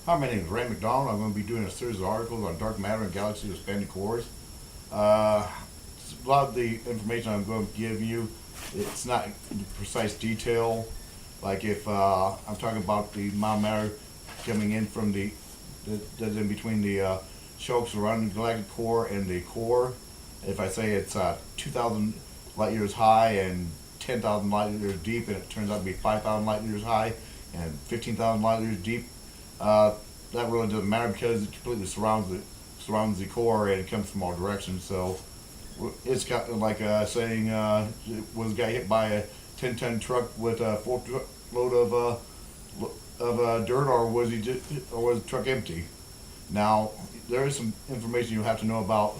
Hi, my name is Ray McDonald. I'm going to be doing a series of articles on dark matter and galaxies with expanding cores. Uh, a lot of the information I'm going to give you, it's not in precise detail. Like if I'm talking about the amount of matter coming in from that's in between the shocks around the galactic core and the core. If I say it's 2,000 light years high and 10,000 light years deep, and it turns out to be 5,000 light years high and 15,000 light years deep, uh, that really doesn't matter because it completely surrounds the core and it comes from all directions. So it's got like saying was a guy hit by a 10-ton truck with a load of dirt, or was the truck empty? Now there is some information you have to know about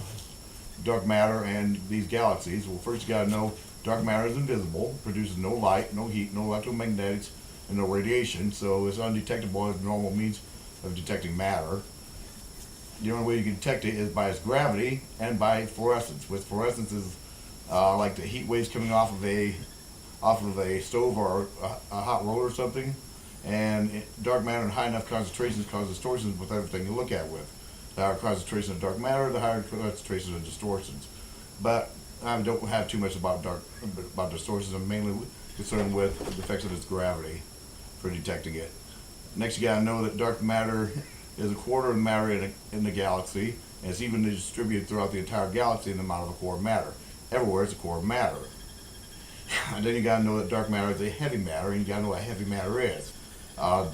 dark matter and these galaxies. Well, first you got to know dark matter is invisible, produces no light, no heat, no electromagnetics, and no radiation, so it's undetectable as normal means of detecting matter. The only way you can detect it is by its gravity and by fluorescence. With fluorescence is like the heat waves coming off of a stove or a hot roller or something. And dark matter in high enough concentrations cause distortions with everything you look at with. The higher concentration of dark matter, the higher concentration of distortions. But I don't have too much about distortions. I'm mainly concerned with the effects of its gravity for detecting it. Next, you gotta know that dark matter is a quarter of the matter in the galaxy, and it's evenly distributed throughout the entire galaxy in the amount of a core of matter. Everywhere it's a core of matter. And then you gotta know that dark matter is a heavy matter, and you gotta know what heavy matter is. The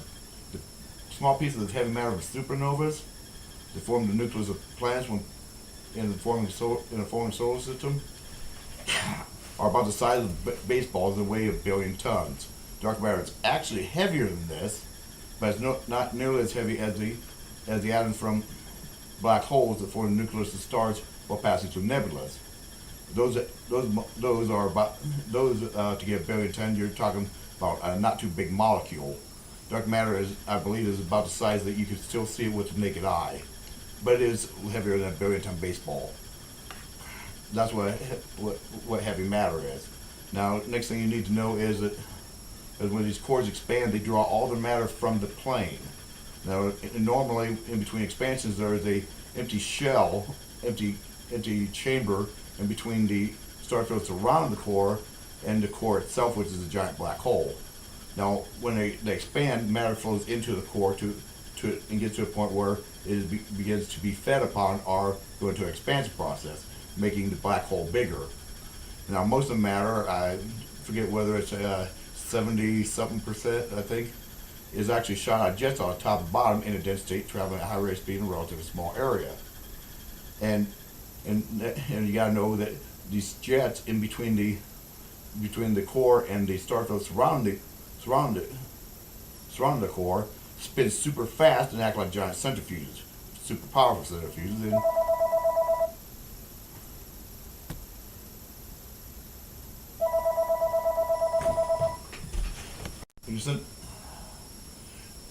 small pieces of heavy matter of supernovas, they form the nucleus of planets in a forming solar system, are about the size of baseballs and weigh 1 billion tons. Dark matter is actually heavier than this, but it's not nearly as heavy as the atoms from black holes that form the nucleus of stars while passing through nebulas. Those are about to get 1 billion tons. You're talking about a not too big molecule. Dark matter I believe, is about the size that you can still see it with the naked eye, but it is heavier than a 1 billion ton baseball. That's what heavy matter is. Now, next thing you need to know is that when these cores expand, they draw all the matter from the plane. Now, normally in between expansions, there is a empty shell, empty chamber in between the star fields around the core and the core itself, which is a giant black hole. Now, when they expand, matter flows into the core and gets to a point where it begins to be fed upon or go into an expansion process, making the black hole bigger. Now, most of the matter, I forget whether it's 70-something%, I think, is actually shot out of jets on the top and bottom in a dense state, traveling at high rate of speed in a relatively small area. And you got to know that these jets in between the core and the star field surrounding the core spin super fast and act like giant centrifuges, super powerful centrifuges.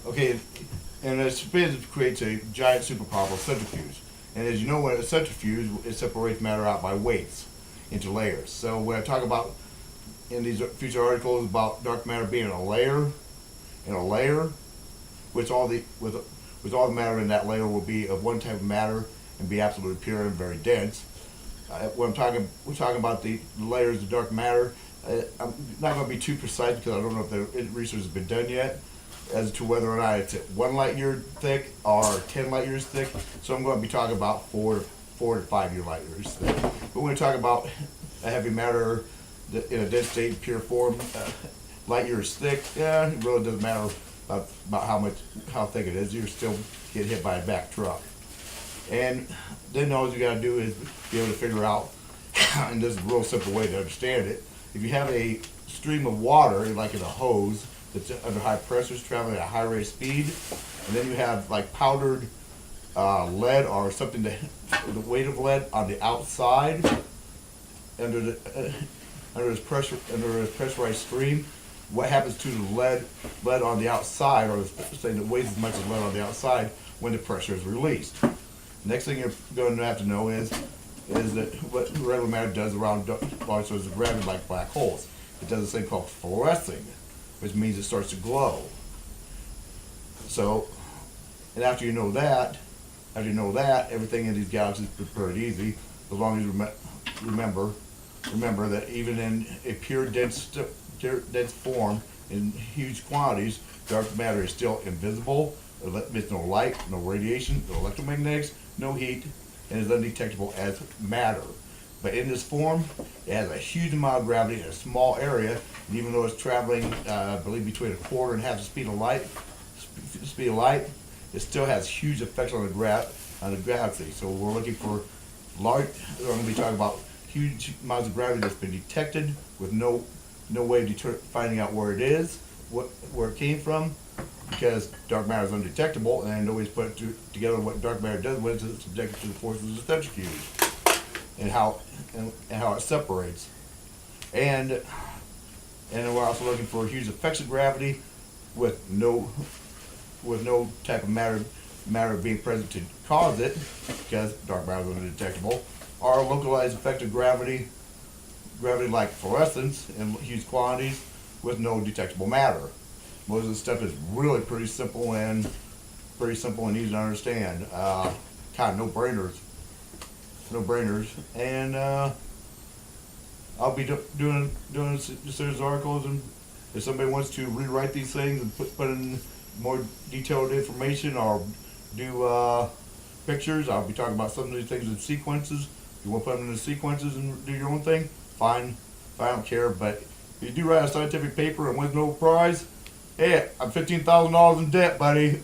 Okay, and a spin creates a giant super powerful centrifuge. And as you know, when a centrifuge, it separates matter out by weights into layers. So when I talk about in these future articles about dark matter being a layer, which all the matter in that layer will be of one type of matter and be absolutely pure and very dense. We're talking about the layers of dark matter. I'm not going to be too precise because I don't know if the research has been done yet as to whether or not it's 1 light year thick or 10 light years thick. So I'm going to be talking about 4 to 5 year light years thick. But when we talk about a heavy matter in a dense state, pure form, light years thick, yeah, it really doesn't matter about how thick it is. You're still get hit by a back truck. And then all you got to do is be able to figure out, and this is a real simple way to understand it. If you have a stream of water, like in a hose, that's under high pressures, traveling at a high rate of speed, and then you have like powdered lead or something, the weight of lead on the outside under this pressurized stream. What happens to the lead on the outside, or saying it weighs as much as lead on the outside when the pressure is released? Next thing you're going to have to know is that what regular matter does around large sources of gravity like black holes. It does this thing called fluorescing, which means it starts to glow. So And after you know that, everything in these galaxies is pretty easy, as long as you remember that even in a pure dense form, in huge quantities, dark matter is still invisible. There's no light, no radiation, no electromagnetics, no heat, and is undetectable as matter. But in this form, it has a huge amount of gravity in a small area, and even though it's traveling, I believe, between a quarter and half the speed of light, it still has huge effects on the galaxy. So we're looking for large. We're going to be talking about huge amounts of gravity that's been detected with no way of finding out where it is, where it came from, because dark matter is undetectable, and nobody's put together what dark matter does when it's subjected to the forces of the centrifuge, and how it separates. And we're also looking for huge effects of gravity with no type of matter being present to cause it, because dark matter is undetectable, or localized effect of gravity like fluorescence in huge quantities with no detectable matter. Most of this stuff is really pretty simple and easy to understand. Kind of no brainers. And I'll be doing a series of articles, and if somebody wants to rewrite these things and put in more detailed information or do pictures, I'll be talking about some of these things in sequences. If you want to put them in the sequences and do your own thing, fine. I don't care. But if you do write a scientific paper and win no prize, hey, I'm $15,000 in debt, buddy.